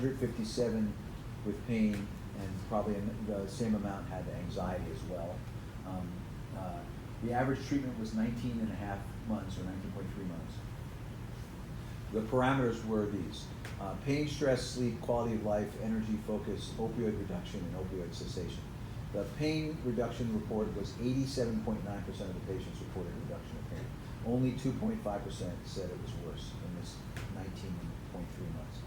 157 with pain, and probably the same amount had anxiety as well. The average treatment was 19 and a half months, or 19.3 months. The parameters were these: pain, stress, sleep, quality of life, energy, focus, opioid reduction, and opioid cessation. The pain reduction report was 87.9% of the patients reported reduction of pain. Only 2.5% said it was worse in this 19.3 months.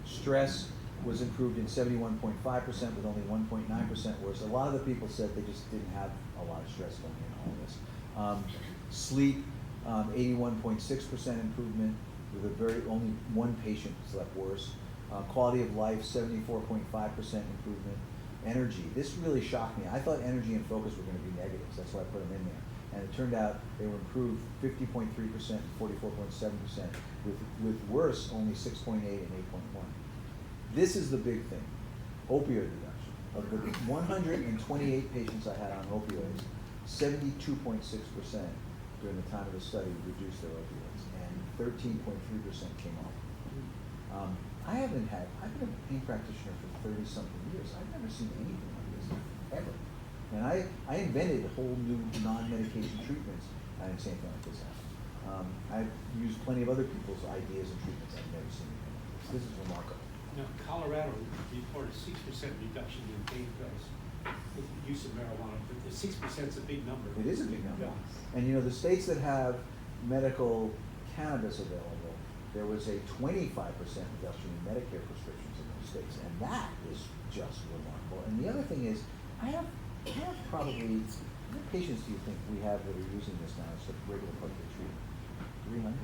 Stress was improved in 71.5% with only 1.9% worse. A lot of the people said they just didn't have a lot of stress going in all this. Sleep, 81.6% improvement with only one patient slept worse. Quality of life, 74.5% improvement. Energy, this really shocked me. I thought energy and focus were going to be negatives. That's why I put them in there. And it turned out they were improved 50.3% and 44.7%, with worse only 6.8 and 8.1. This is the big thing: opioid reduction. Of the 128 patients I had on opioids, 72.6% during the time of the study reduced their opioids, and 13.3% came off. I've been a pain practitioner for 30-something years. I've never seen anything like this, ever. And I invented whole new non-medication treatments. I didn't see anything like this happen. I've used plenty of other people's ideas and treatments. I've never seen anything like this. This is remarkable. Now, Colorado reported 6% reduction in pain pills with the use of marijuana, but the 6% is a big number. It is a big number. Yeah. And the states that have medical cannabis available, there was a 25% reduction in Medicare prescriptions in those states, and that is just remarkable. And the other thing is, I have probably, how many patients do you think we have that are using this now as a regular part of the treatment? 300?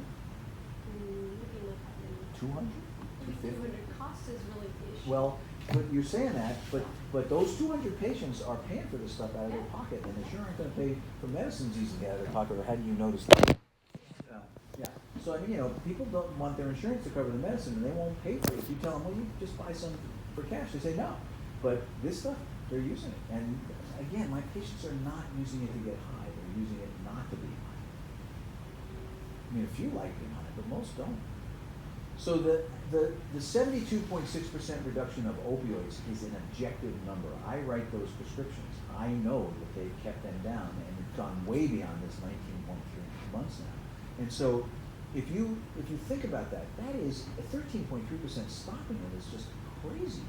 200? 200 cost is really the issue. Well, but you're saying that, but those 200 patients are paying for this stuff out of their pocket, and they sure aren't going to pay for medicines easily out of their pocket. Or how do you notice that? Yeah. So I mean, people don't want their insurance to cover the medicine, and they won't pay for it. If you tell them, well, you just buy some for cash, they say no. But this stuff, they're using it, and again, my patients are not using it to get high; they're using it not to be high. I mean, a few like being high, but most don't. So the 72.6% reduction of opioids is an objective number. I write those prescriptions. I know that they've kept them down and it's gone way beyond this 19.3 months now. And so if you think about that, that is a 13.3% stopping it is just crazy.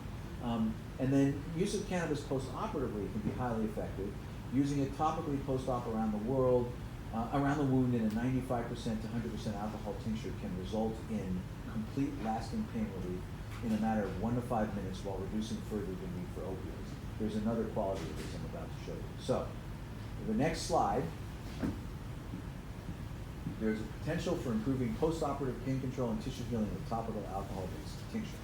And then use of cannabis post-operatively can be highly effective. Using it topically post-op around the world, around the wound in a 95% to 100% alcohol tincture can result in complete lasting pain relief in a matter of 1 to 5 minutes while reducing further the need for opioids. There's another quality of this I'm about to show you. So, the next slide, there's a potential for improving post-operative pain control and tissue healing with topical alcohol-based tincture.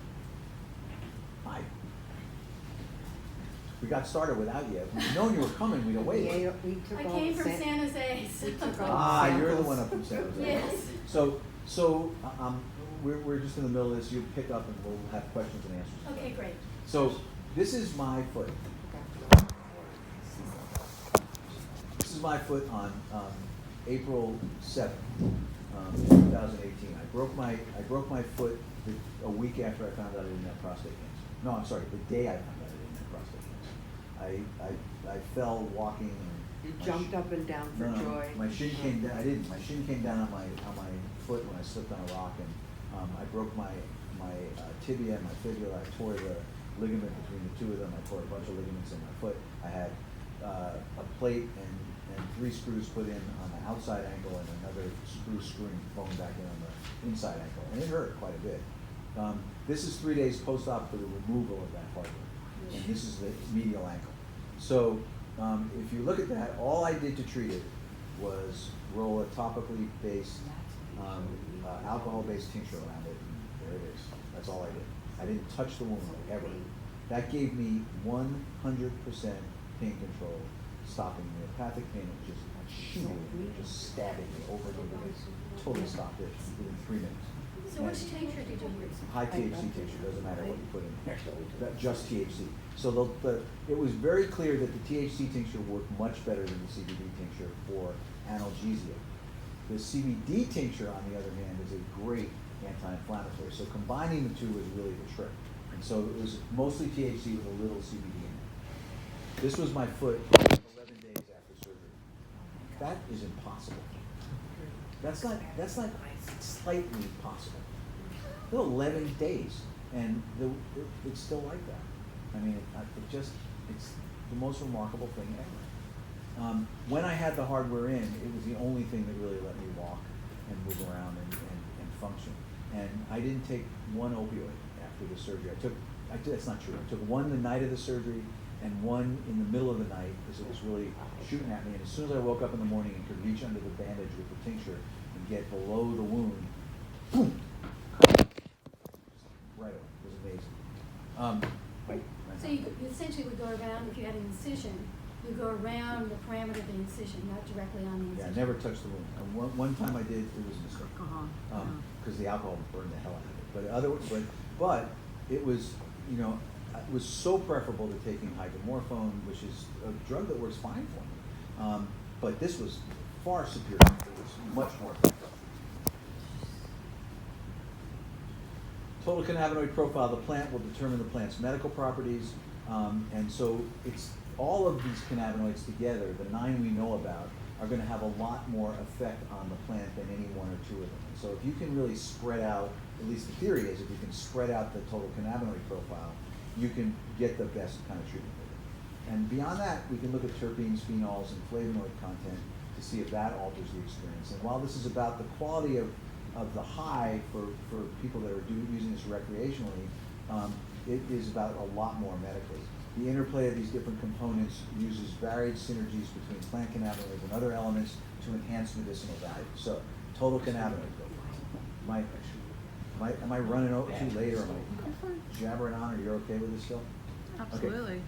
We got started without you. If we'd known you were coming, we'd have waited. Yeah, we took I all came the from San Jose. we took all Ah, you're the samples. one up from San Jose. Yes. So we're just in the middle of this. You pick up and we'll have questions and answers. Okay, great. So this is my foot. This is my foot on April 7th, 2018. I broke my foot a week after I found out I didn't have prostate cancer. No, I'm sorry, the day I found out I didn't have prostate cancer. I fell walking and You jumped up and down for joy. my shin came down. I didn't. My shin came down on my foot when I slipped on a rock, and I broke my tibia and my fibula. I tore the ligament between the two of them. I tore a bunch of ligaments in my foot. I had a plate and 3 screws put in on the outside ankle and another screw screwing bone back in on the inside ankle, and it hurt quite a bit. This is 3 days post-op for the removal of that hardware, and this is the medial ankle. So if you look at that, all I did to treat it was roll a topically based, alcohol-based tincture around it, and there it is. That's all I did. I didn't touch the wound ever. That gave me 100% pain control, stopping neuropathic pain. It was just shooting me, just stabbing me over and over again. Totally stopped it within 3 minutes. So which tincture did you use? High THC tincture, doesn't matter what you put in there, just THC. So it was very clear that the THC tincture worked much better than the CBD tincture for analgesia. The CBD tincture, on the other hand, is a great anti-inflammatory. So combining the two is really the trick. And so it was mostly THC with a little CBD in it. This was my foot 11 days after surgery. That is impossible. That's not slightly possible. 11 days, and it's still like that. I mean, it's the most remarkable thing ever. When I had the hardware in, it was the only thing that really let me walk and move around and function. And I didn't take one opioid after the surgery. That's not true. I took one the night of the surgery and one in the middle of the night because it was really shooting at me. And as soon as I woke up in the morning and could reach under the bandage with the tincture and get below the wound, boom, right away. It was amazing. So you essentially would go around, if you had an incision, you go around the parameter of the incision, not directly on the Yeah, incision. I never touched the wound. And one time I did, it was a mistake. Because the alcohol burned the hell out of it. But it was, it was so preferable to taking hydromorphone, which is a drug that works fine for me. But this was far superior. It was much more effective. Total cannabinoid profile of the plant will determine the plant's medical properties. And so it's all of these cannabinoids together, the 9 we know about, are going to have a lot more effect on the plant than any 1 or 2 of them. And so if you can really spread out, at least the theory is, if you can spread out the total cannabinoid profile, you can get the best kind of treatment with it. And beyond that, we can look at terpenes, phenols, and flavonoid content to see if that alters the experience. And while this is about the quality of the high for people that are using this recreationally, it is about a lot more medically. The interplay of these different components uses varied synergies between plant cannabinoids and other elements to enhance medicinal value. So, total cannabinoid profile. Am I running out too late, or am I jabbering on, or you're okay with this still? Absolutely. Okay.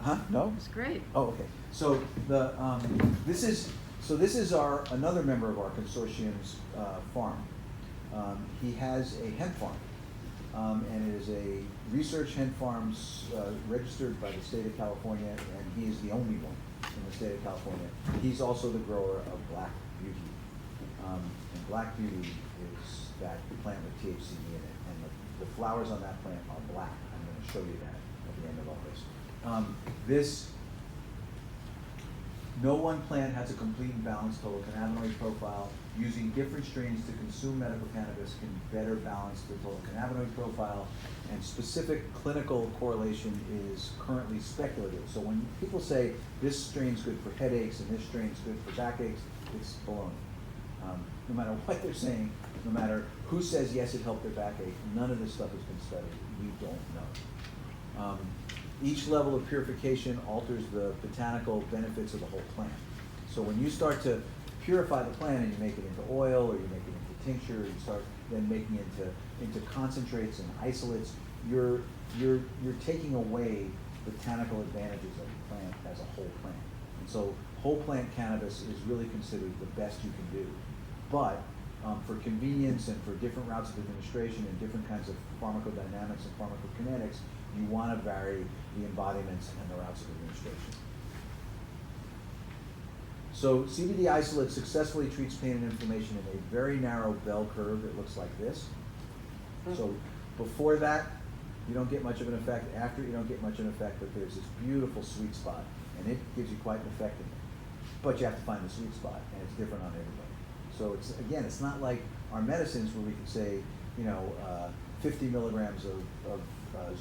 Huh? No? It's great. Oh, okay. So this is another member of our consortium's farm. He has a hemp farm. And it is a research hemp farm registered by the state of California, and he is the only one in the state of California. He's also the grower of Black Beauty. And Black Beauty is that plant with THC in it, and the flowers on that plant are black. I'm going to show you that at the end of all this. No one plant has a complete and balanced total cannabinoid profile. Using different strains to consume medical cannabis can better balance the total cannabinoid profile, and specific clinical correlation is currently speculative. So when people say this strain's good for headaches and this strain's good for backaches, it's baloney. No matter what they're saying, no matter who says yes, it helped their backache, none of this stuff has been studied. We don't know. Each level of purification alters the botanical benefits of the whole plant. So when you start to purify the plant and you make it into oil, or you make it into tincture, you start then making it into concentrates and isolates, you're taking away botanical advantages of the plant as a whole plant. And so whole plant cannabis is really considered the best you can do. But for convenience and for different routes of administration and different kinds of pharmacodynamics and pharmacokinetics, you want to vary the embodiments and the routes of administration. So CBD isolate successfully treats pain and inflammation in a very narrow bell curve. It looks like this. So before that, you don't get much of an effect. After, you don't get much of an effect, but there's this beautiful sweet spot, and it gives you quite an effect in it. But you have to find the sweet spot, and it's different on everybody. So it's not like our medicines where we can say, 50 milligrams of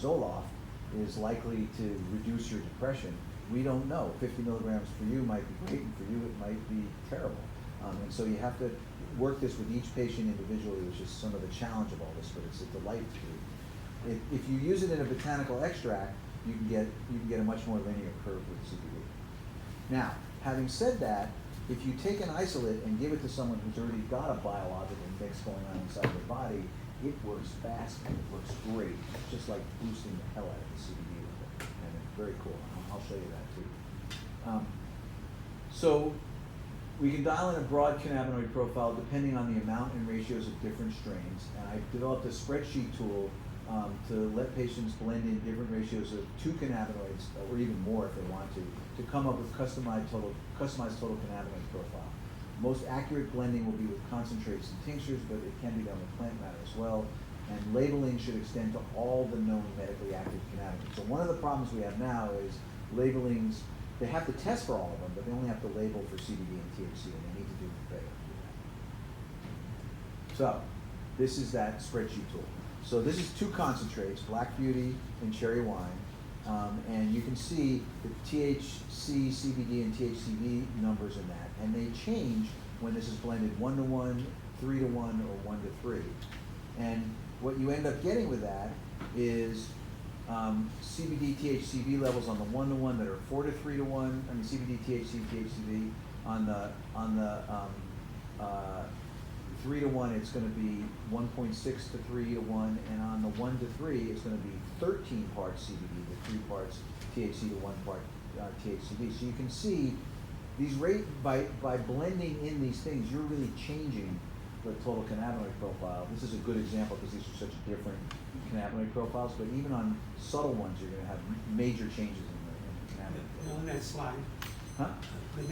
Zoloft is likely to reduce your depression. We don't know. 50 milligrams for you might be great, and for you it might be terrible. And so you have to work this with each patient individually, which is some of the challenge of all this, but it's a delight to do. If you use it in a botanical extract, you can get a much more linear curve with CBD. Now, having said that, if you take an isolate and give it to someone who's already got a biological mix going on inside their body, it works fast and it works great. It's just like boosting the hell out of the CBD with it, and it's very cool. I'll show you that too. So we can dial in a broad cannabinoid profile depending on the amount and ratios of different strains, and I've developed a spreadsheet tool to let patients blend in different ratios of 2 cannabinoids, or even more if they want to come up with customized total cannabinoid profile. Most accurate blending will be with concentrates and tinctures, but it can be done with plant matter as well. And labeling should extend to all the known medically active cannabinoids. So one of the problems we have now is labelings, they have to test for all of them, but they only have to label for CBD and THC, and they need to do better. So, this is that spreadsheet tool. So this is two concentrates, Black Beauty and Cherry Wine. And you can see the THC, CBD, and THCV numbers in that. And they change when this is blended 1-to-1, 3-to-1, or 1-to-3. And what you end up getting with that is CBD, THCV levels on the 1-to-1 that are 4 to 3-to-1. I mean CBD, THC, THCV on the 3-to-1, it's going to be 1.6 to 3-to-1, and on the 1-to-3, it's going to be 13 parts CBD to 3 parts THC to 1 part THCV. So you can see these by blending in these things, you're really changing the total cannabinoid profile. This is a good example because these are such different cannabinoid profiles, but even on subtle ones, you're going to have major changes in the cannabinoid. On that slide, Huh? the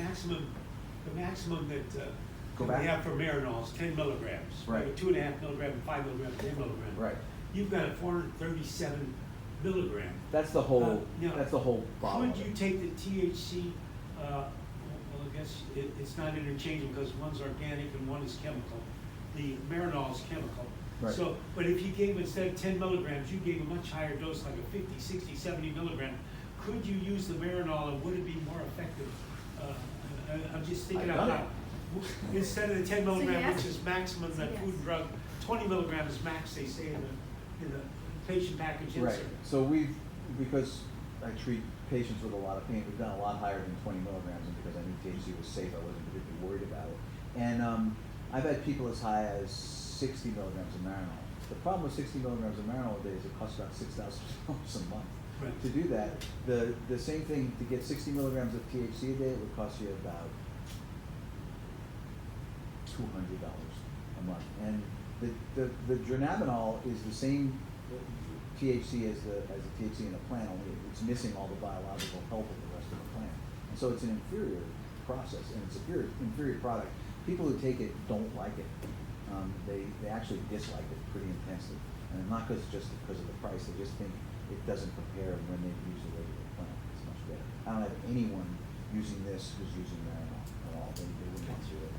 maximum that Go we back. have for Marinol is 10 milligrams. Right. 2.5 milligram, 5 milligram, 10 milligram. Right. You've got a 437 milligram. That's the whole. you know, That's the whole bottle. Could you take the THC? Well, I guess it's not interchanging because one's organic and one is chemical. The Marinol is chemical. Right. So, but if you gave instead of 10 milligrams, you gave a much higher dose, like a 50, 60, 70 milligram. Could you use the Marinol and would it be more effective? I'm just thinking I've out done loud. Instead of the 10 milligram, yes. which is maximum, that Yes. food and drug, 20 milligrams is max, they say in the patient package Right. insert. So because I treat patients with a lot of pain, we've done a lot higher than 20 milligrams, and because I knew THC was safe, I wasn't particularly worried about it. And I've had people as high as 60 milligrams of Marinol. The problem with 60 milligrams of Marinol today is it costs about $6,000 a month. Right. To do that, the same thing, to get 60 milligrams of THC a day, it would cost you about $200 a month. And the dronabinol is the same THC as the THC in the plant, only it's missing all the biological help of the rest of the plant. And so it's an inferior process, and it's an inferior product. People who take it don't like it. They actually dislike it pretty intensely. And not just because of the price, they just think it doesn't compare when they use the regular plant. It's much better. I don't have anyone using this who's using Marinol at all. They wouldn't want to do it.